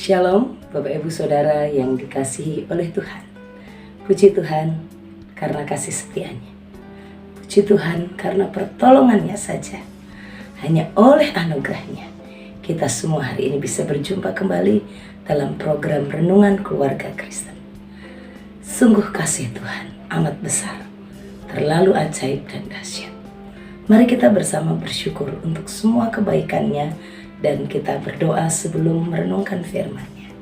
Shalom Bapak Ibu Saudara yang dikasihi oleh Tuhan. Puji Tuhan karena kasih setianya. Puji Tuhan karena pertolongannya saja. Hanya oleh anugerahnya kita semua hari ini bisa berjumpa kembali dalam program Renungan Keluarga Kristen. Sungguh kasih Tuhan amat besar, terlalu ajaib dan dahsyat. Mari kita bersama bersyukur untuk semua kebaikannya dan kita berdoa sebelum merenungkan firman-Nya.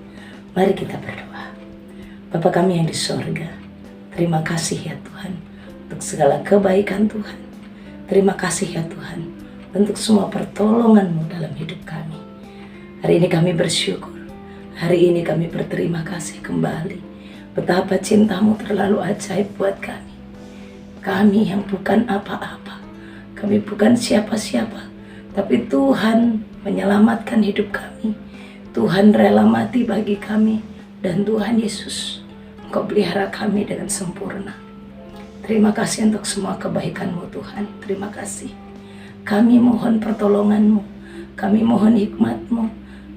Mari kita berdoa. Bapa kami yang di sorga, terima kasih ya Tuhan untuk segala kebaikan Tuhan. Terima kasih ya Tuhan untuk semua pertolongan-Mu dalam hidup kami. Hari ini kami bersyukur. Hari ini kami berterima kasih kembali. Betapa cinta-Mu terlalu ajaib buat kami. Kami yang bukan apa-apa. Kami bukan siapa-siapa. Tapi Tuhan menyelamatkan hidup kami. Tuhan rela mati bagi kami. Dan Tuhan Yesus, Engkau pelihara kami dengan sempurna. Terima kasih untuk semua kebaikan-Mu Tuhan. Terima kasih. Kami mohon pertolongan-Mu. Kami mohon hikmat-Mu.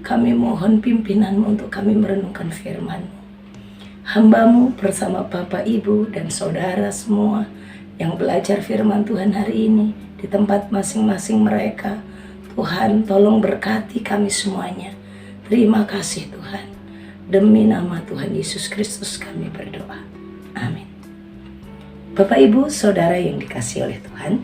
Kami mohon pimpinan-Mu untuk kami merenungkan firman-Mu. Hamba-Mu bersama Bapak, Ibu, dan Saudara semua yang belajar firman Tuhan hari ini di tempat masing-masing mereka. Tuhan, tolong berkati kami semuanya. Terima kasih Tuhan. Demi nama Tuhan Yesus Kristus kami berdoa. Amin. Bapak, Ibu, Saudara yang dikasihi oleh Tuhan,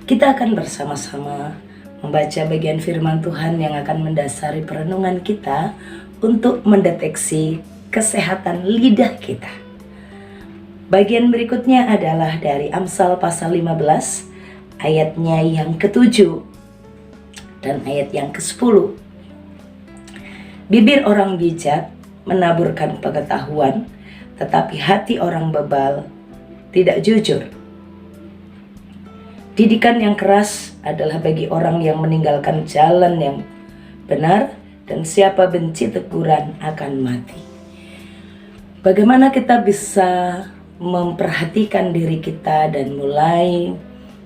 kita akan bersama-sama membaca bagian firman Tuhan yang akan mendasari perenungan kita untuk mendeteksi kesehatan lidah kita. Bagian berikutnya adalah dari Amsal pasal 15 ayatnya yang ke-7 dan ayat yang ke-10. Bibir orang bijak menaburkan pengetahuan, tetapi hati orang bebal tidak jujur. Didikan yang keras adalah bagi orang yang meninggalkan jalan yang benar, dan siapa benci teguran akan mati. Bagaimana kita bisa memperhatikan diri kita dan mulai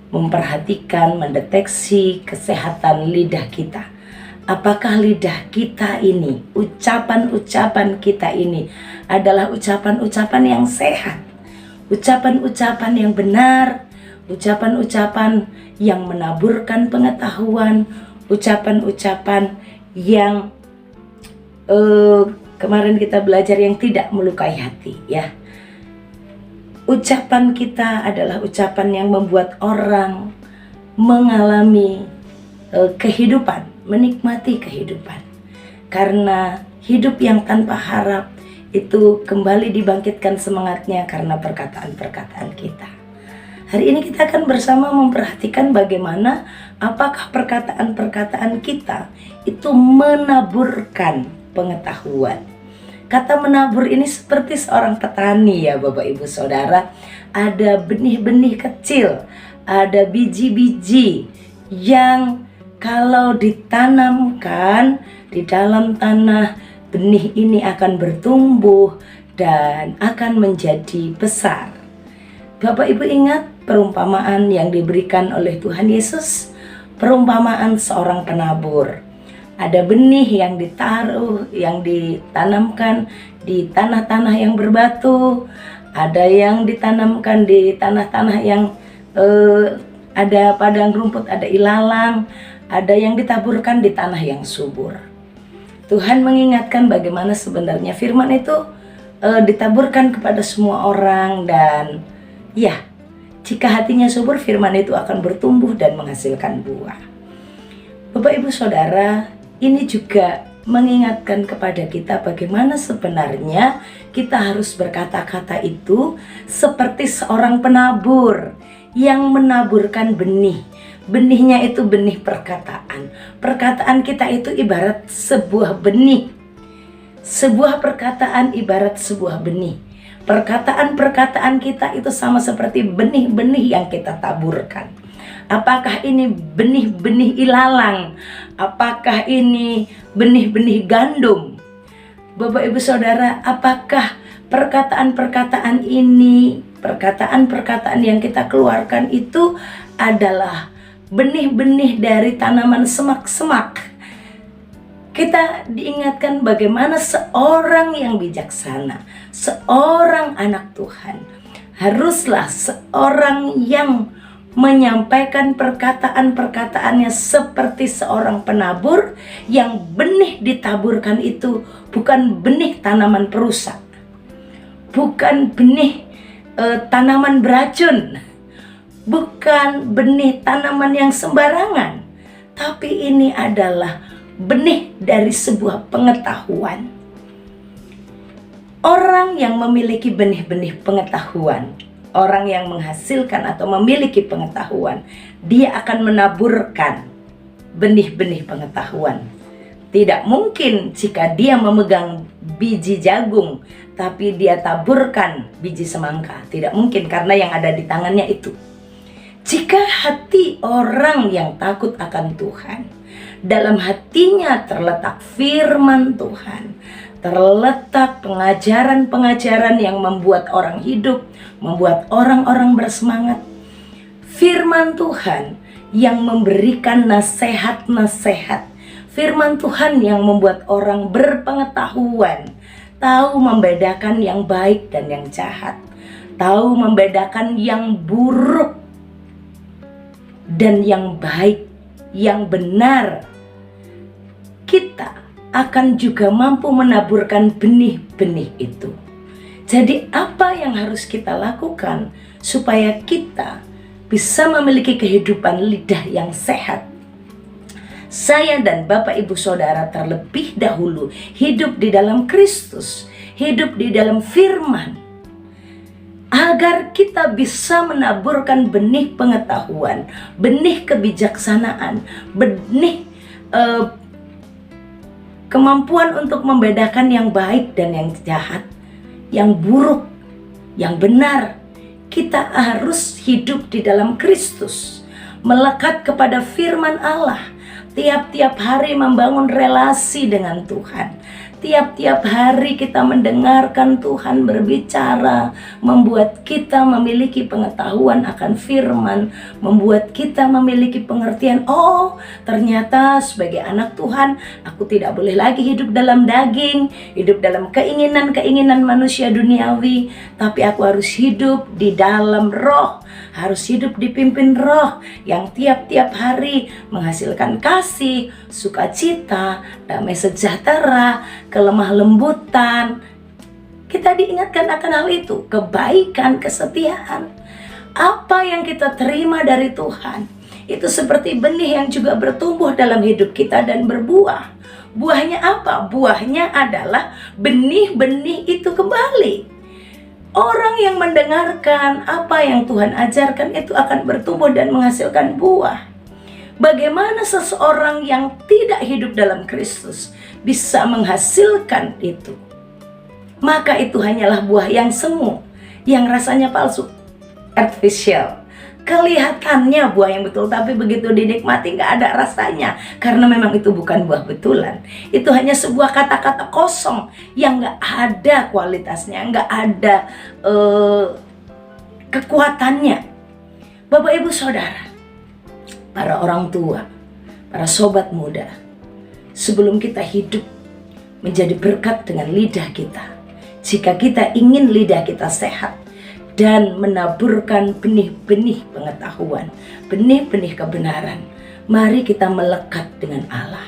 memperhatikan, mendeteksi kesehatan lidah kita? Apakah lidah kita ini, ucapan-ucapan kita ini adalah ucapan-ucapan yang sehat, ucapan-ucapan yang benar, ucapan-ucapan yang menaburkan pengetahuan, ucapan-ucapan yang kemarin kita belajar yang tidak melukai hati, ya. Ucapan kita adalah ucapan yang membuat orang mengalami kehidupan, menikmati kehidupan. Karena hidup yang tanpa harap itu kembali dibangkitkan semangatnya karena perkataan-perkataan kita. Hari ini kita akan bersama memperhatikan bagaimana apakah perkataan-perkataan kita itu menaburkan pengetahuan. Kata menabur ini seperti seorang petani ya Bapak Ibu Saudara. Ada benih-benih kecil, ada biji-biji yang kalau ditanamkan di dalam tanah, benih ini akan bertumbuh dan akan menjadi besar. Bapak Ibu ingat perumpamaan yang diberikan oleh Tuhan Yesus, perumpamaan seorang penabur. Ada benih yang ditaruh, yang ditanamkan di tanah-tanah yang berbatu. Ada yang ditanamkan di tanah-tanah yang ada padang rumput, ada ilalang. Ada yang ditaburkan di tanah yang subur. Tuhan mengingatkan bagaimana sebenarnya firman itu ditaburkan kepada semua orang. Dan ya, jika hatinya subur, firman itu akan bertumbuh dan menghasilkan buah. Bapak Ibu Saudara, ini juga mengingatkan kepada kita bagaimana sebenarnya kita harus berkata-kata itu seperti seorang penabur yang menaburkan benih. Benihnya itu benih perkataan. Perkataan kita itu ibarat sebuah benih. Sebuah perkataan ibarat sebuah benih. Perkataan-perkataan kita itu sama seperti benih-benih yang kita taburkan. Apakah ini benih-benih ilalang? Apakah ini benih-benih gandum? Bapak Ibu Saudara, apakah perkataan-perkataan ini, perkataan-perkataan yang kita keluarkan itu adalah benih-benih dari tanaman semak-semak? Kita diingatkan bagaimana seorang yang bijaksana, seorang anak Tuhan, haruslah seorang yang menyampaikan perkataan-perkataannya seperti seorang penabur, yang benih ditaburkan itu bukan benih tanaman perusak, bukan benih tanaman beracun, bukan benih tanaman yang sembarangan, tapi ini adalah benih dari sebuah pengetahuan. Orang yang memiliki benih-benih pengetahuan, orang yang menghasilkan atau memiliki pengetahuan, dia akan menaburkan benih-benih pengetahuan. Tidak mungkin jika dia memegang biji jagung tapi dia taburkan biji semangka. Tidak mungkin, karena yang ada di tangannya itu. Jika hati orang yang takut akan Tuhan, dalam hatinya terletak firman Tuhan, terletak pengajaran-pengajaran yang membuat orang hidup, membuat orang-orang bersemangat. Firman Tuhan yang memberikan nasihat-nasihat. Firman Tuhan yang membuat orang berpengetahuan, tahu membedakan yang baik dan yang jahat, tahu membedakan yang buruk dan yang baik, yang benar. Kita akan juga mampu menaburkan benih-benih itu. Jadi apa yang harus kita lakukan supaya kita bisa memiliki kehidupan lidah yang sehat? Saya dan Bapak Ibu Saudara terlebih dahulu hidup di dalam Kristus, hidup di dalam firman, agar kita bisa menaburkan benih pengetahuan, benih kebijaksanaan, benih kemampuan untuk membedakan yang baik dan yang jahat, yang buruk, yang benar. Kita harus hidup di dalam Kristus, melekat kepada firman Allah, tiap-tiap hari membangun relasi dengan Tuhan. Tiap-tiap hari kita mendengarkan Tuhan berbicara, membuat kita memiliki pengetahuan akan firman, membuat kita memiliki pengertian, oh ternyata sebagai anak Tuhan, aku tidak boleh lagi hidup dalam daging, hidup dalam keinginan-keinginan manusia duniawi, tapi aku harus hidup di dalam roh, harus hidup dipimpin roh yang tiap-tiap hari menghasilkan kasih, sukacita, damai sejahtera, kelemah lembutan. Kita diingatkan akan hal itu, kebaikan, kesetiaan. Apa yang kita terima dari Tuhan itu seperti benih yang juga bertumbuh dalam hidup kita dan berbuah. Buahnya apa? Buahnya adalah benih-benih itu kembali. Orang yang mendengarkan apa yang Tuhan ajarkan itu akan bertumbuh dan menghasilkan buah. Bagaimana seseorang yang tidak hidup dalam Kristus bisa menghasilkan itu? Maka itu hanyalah buah yang semu, yang rasanya palsu, artificial. Kelihatannya buah yang betul, tapi begitu dinikmati gak ada rasanya, karena memang itu bukan buah betulan. Itu hanya sebuah kata-kata kosong yang gak ada kualitasnya, gak ada kekuatannya. Bapak Ibu Saudara, para orang tua, para sobat muda, sebelum kita hidup menjadi berkat dengan lidah kita, jika kita ingin lidah kita sehat dan menaburkan benih-benih pengetahuan, benih-benih kebenaran, mari kita melekat dengan Allah.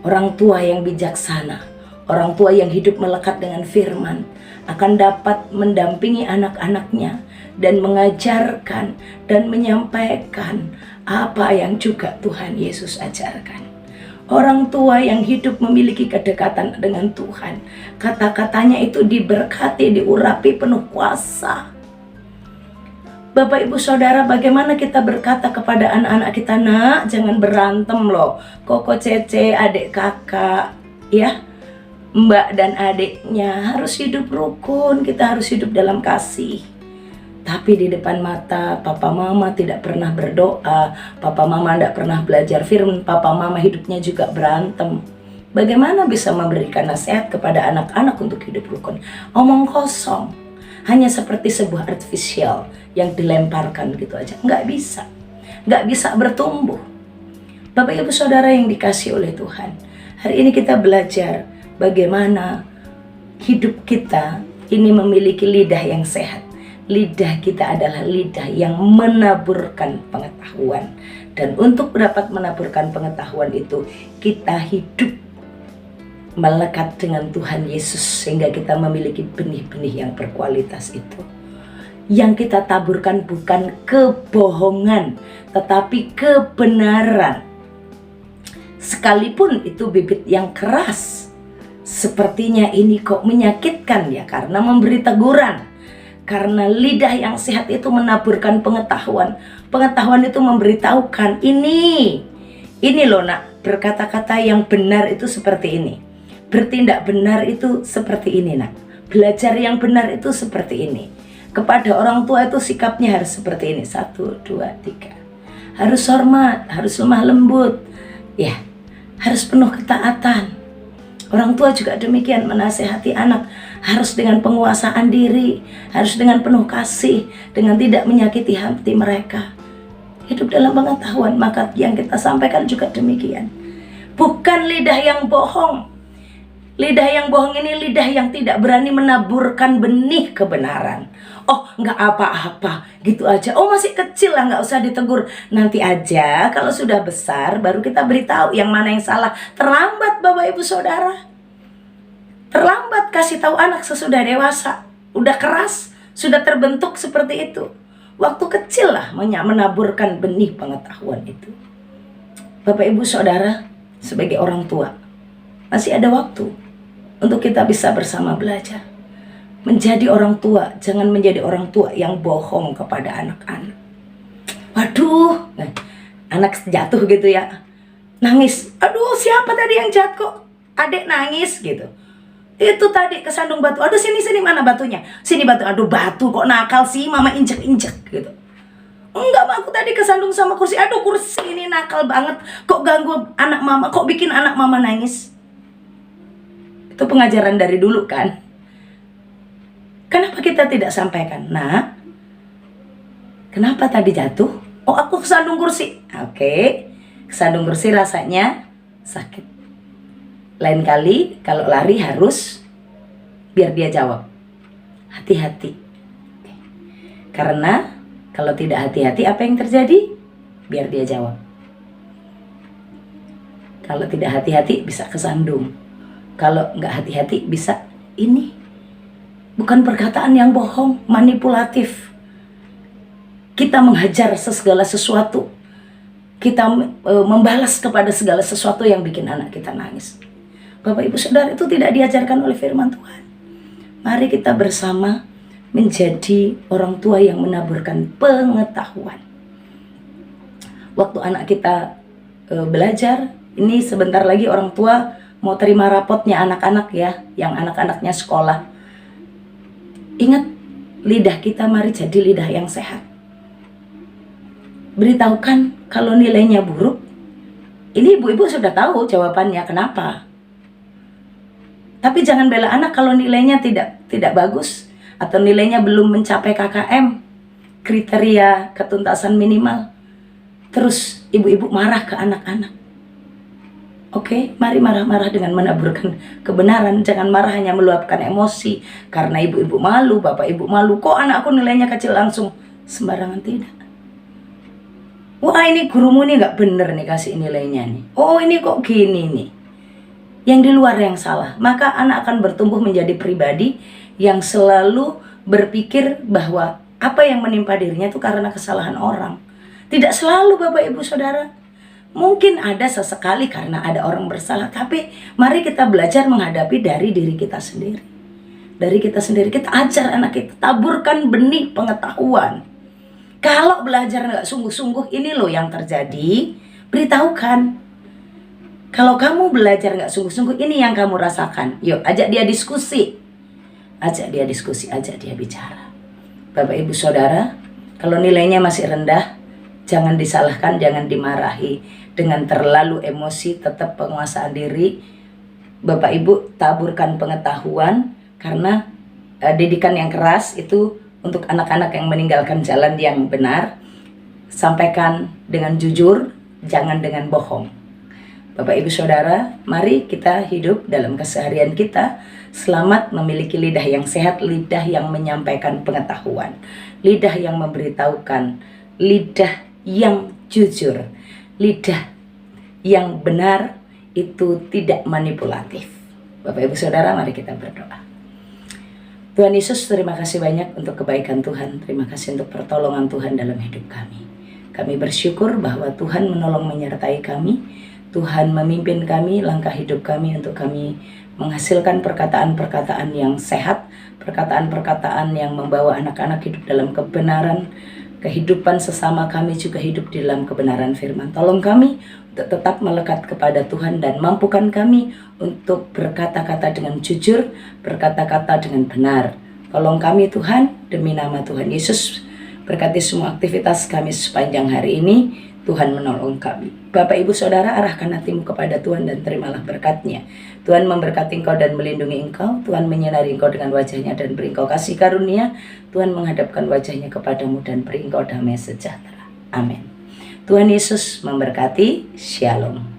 Orang tua yang bijaksana, orang tua yang hidup melekat dengan firman, akan dapat mendampingi anak-anaknya dan mengajarkan dan menyampaikan apa yang juga Tuhan Yesus ajarkan. Orang tua yang hidup memiliki kedekatan dengan Tuhan, kata-katanya itu diberkati, diurapi penuh kuasa. Bapak Ibu Saudara, bagaimana kita berkata kepada anak-anak kita, nak jangan berantem loh, koko cece, adik kakak, ya, mbak dan adiknya harus hidup rukun, kita harus hidup dalam kasih. Tapi di depan mata papa mama tidak pernah berdoa, papa mama tidak pernah belajar firman, papa mama hidupnya juga berantem. Bagaimana bisa memberikan nasihat kepada anak-anak untuk hidup rukun? Omong kosong, hanya seperti sebuah artificial yang dilemparkan gitu aja. Nggak bisa bertumbuh. Bapak Ibu Saudara yang dikasihi oleh Tuhan, Hari ini kita belajar bagaimana hidup kita ini memiliki lidah yang sehat. Lidah kita adalah lidah yang menaburkan pengetahuan. Dan untuk dapat menaburkan pengetahuan itu, kita hidup melekat dengan Tuhan Yesus sehingga kita memiliki benih-benih yang berkualitas itu. Yang kita taburkan bukan kebohongan, tetapi kebenaran. Sekalipun itu bibit yang keras, sepertinya ini kok menyakitkan ya, karena memberi teguran. Karena lidah yang sehat itu menaburkan pengetahuan. Pengetahuan itu memberitahukan ini loh nak, berkata-kata yang benar itu seperti ini. Bertindak benar itu seperti ini nak. Belajar yang benar itu seperti ini. Kepada orang tua itu sikapnya harus seperti ini. 1, 2, 3. Harus hormat, harus lemah lembut. Ya, harus penuh ketaatan. Orang tua juga demikian, menasehati anak harus dengan penguasaan diri, harus dengan penuh kasih, dengan tidak menyakiti hati mereka. Hidup dalam pengetahuan, maka yang kita sampaikan juga demikian. Bukan lidah yang bohong. Lidah yang bohong ini lidah yang tidak berani menaburkan benih kebenaran. Oh, nggak apa-apa, gitu aja. Oh, masih kecil lah, nggak usah ditegur. Nanti aja, kalau sudah besar, baru kita beritahu yang mana yang salah. Terlambat, Bapak Ibu Saudara. Terlambat kasih tahu anak sesudah dewasa. Udah keras, sudah terbentuk seperti itu. Waktu kecil lah menaburkan benih pengetahuan itu. Bapak Ibu Saudara, sebagai orang tua, masih ada waktu untuk kita bisa bersama belajar. Menjadi orang tua, jangan menjadi orang tua yang bohong kepada anak-anak. Waduh, anak jatuh gitu ya, nangis. Aduh, siapa tadi yang jatuh? Adik nangis gitu. Itu tadi kesandung batu. Aduh, sini mana batunya? Sini batu. Aduh, batu kok nakal sih, mama injek gitu. Enggak, aku tadi kesandung sama kursi. Aduh, kursi ini nakal banget. Kok ganggu anak mama? Kok bikin anak mama nangis? Itu pengajaran dari dulu kan. Kenapa kita tidak sampaikan? Nah, kenapa tadi jatuh? Oh, aku kesandung kursi. Oke, kesandung kursi rasanya sakit. Lain kali kalau lari harus biar dia jawab. Hati-hati. Karena kalau tidak hati-hati apa yang terjadi? Biar dia jawab. Kalau tidak hati-hati bisa kesandung. Kalau nggak hati-hati bisa ini. Bukan perkataan yang bohong, manipulatif. Kita menghajar segala sesuatu. Kita membalas kepada segala sesuatu yang bikin anak kita nangis. Bapak Ibu Saudara, itu tidak diajarkan oleh firman Tuhan. Mari kita bersama menjadi orang tua yang menaburkan pengetahuan. Waktu anak kita belajar, ini sebentar lagi orang tua mau terima rapotnya anak-anak ya, yang anak-anaknya sekolah. Ingat, lidah kita mari jadi lidah yang sehat. Beritahukan kalau nilainya buruk. Ini ibu-ibu sudah tahu jawabannya kenapa. Tapi jangan bela anak kalau nilainya tidak bagus atau nilainya belum mencapai KKM, kriteria ketuntasan minimal. Terus ibu-ibu marah ke anak-anak. Oke, mari marah-marah dengan menaburkan kebenaran. Jangan marah hanya meluapkan emosi. Karena ibu-ibu malu, bapak ibu malu. Kok anakku nilainya kecil langsung? Sembarangan tidak. Wah, ini gurumu nih gak bener nih kasih nilainya nih. Oh, ini kok gini nih. Yang di luar yang salah. Maka anak akan bertumbuh menjadi pribadi yang selalu berpikir bahwa apa yang menimpa dirinya itu karena kesalahan orang. Tidak selalu, Bapak Ibu Saudara. Mungkin ada sesekali karena ada orang bersalah, tapi mari kita belajar menghadapi dari diri kita sendiri. Dari kita sendiri, kita ajar anak kita, taburkan benih pengetahuan. Kalau belajar nggak sungguh-sungguh, ini loh yang terjadi, beritahukan. Kalau kamu belajar nggak sungguh-sungguh, ini yang kamu rasakan. Yuk, ajak dia diskusi. Ajak dia diskusi, ajak dia bicara. Bapak Ibu Saudara, kalau nilainya masih rendah, jangan disalahkan, jangan dimarahi. Dengan terlalu emosi, tetap penguasaan diri. Bapak Ibu taburkan pengetahuan, karena didikan yang keras itu untuk anak-anak yang meninggalkan jalan yang benar. Sampaikan dengan jujur, jangan dengan bohong. Bapak Ibu Saudara, mari kita hidup dalam keseharian kita selamat memiliki lidah yang sehat, lidah yang menyampaikan pengetahuan, lidah yang memberitahukan, lidah yang jujur, lidah yang benar, itu tidak manipulatif. Bapak Ibu Saudara, mari kita berdoa. Tuhan Yesus, terima kasih banyak untuk kebaikan Tuhan. Terima kasih untuk pertolongan Tuhan dalam hidup kami. Kami bersyukur bahwa Tuhan menolong menyertai kami. Tuhan memimpin kami, langkah hidup kami untuk kami menghasilkan perkataan-perkataan yang sehat, perkataan-perkataan yang membawa anak-anak hidup dalam kebenaran, kehidupan sesama kami juga hidup di dalam kebenaran firman. Tolong kami untuk tetap melekat kepada Tuhan dan mampukan kami untuk berkata-kata dengan jujur, berkata-kata dengan benar. Tolong kami Tuhan, demi nama Tuhan Yesus, berkati semua aktivitas kami sepanjang hari ini. Tuhan menolong kami. Bapak Ibu Saudara, arahkan hatimu kepada Tuhan dan terimalah berkat-Nya. Tuhan memberkati engkau dan melindungi engkau. Tuhan menyinari engkau dengan wajah-Nya dan beri engkau kasih karunia. Tuhan menghadapkan wajah-Nya kepadamu dan beri engkau damai sejahtera. Amin. Tuhan Yesus memberkati. Shalom.